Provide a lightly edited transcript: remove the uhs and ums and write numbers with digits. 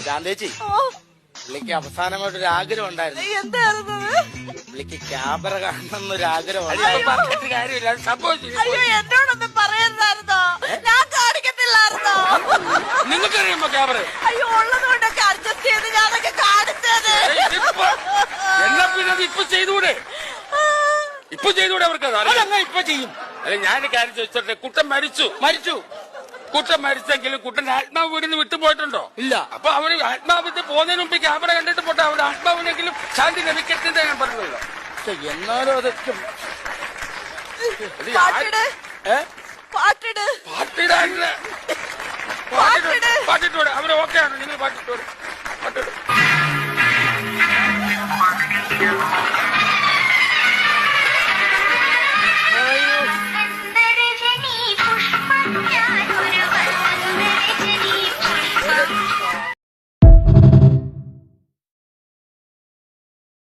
ശാന്തേച്ചി, പുള്ളിക്ക് അവസാനമായിട്ടൊരു ആഗ്രഹം ഉണ്ടായിരുന്നു. എന്തായിരുന്നു? പുള്ളിക്ക് ക്യാമറ കാണണമെന്നൊരു ആഗ്രഹം. പറഞ്ഞിട്ട് കാര്യമില്ല, അത് സംഭവിച്ചു. അയ്യോ, എന്നോടൊന്നും പറയരുതായിരുന്നോ? ഞാൻ കാണിക്കത്തില്ലായിരുന്നോ? നിങ്ങൾക്കറിയുമ്പോ ക്യാമറ അയ്യോ, ഉള്ളതുകൊണ്ടൊക്കെ അഡ്ജസ്റ്റ് ചെയ്ത് ഞാനൊക്കെ കാണിച്ചത്. എന്നാ പിന്നെ അത് ഇപ്പൊ ചെയ്തുകൂടെ? ഇപ്പൊ ചെയ്തുകൂടെ? അവർക്ക് അതങ്ങ് ഇപ്പൊ ചെയ്യും. അല്ല, ഞാൻ കാര്യം ചോദിച്ചോട്ടെ, കുട്ടൻ മരിച്ചു. കുട്ടൻ മരിച്ചെങ്കിലും കുട്ടന്റെ ആത്മാവ് വീടിന് വിട്ടുപോയിട്ടുണ്ടോ? ഇല്ല. അപ്പൊ അവര് ആത്മാവിന്റെ പോകുന്നതിന് മുമ്പ് ക്യാമറ കണ്ടിട്ട് പോട്ടെ, അവരുടെ ആത്മാവിനെങ്കിലും ശാന്തി ലഭിക്കട്ടെ ഞാൻ പറഞ്ഞല്ലോ. എന്നാലും അതൊക്കെ പാട്ടിട്, പാട്ടിട്, പാട്ടിടാൻ പാട്ടിട്ടോടെ അവര് ഓക്കെയാണ്. നിങ്ങൾ പാട്ടിട്ടോടെ.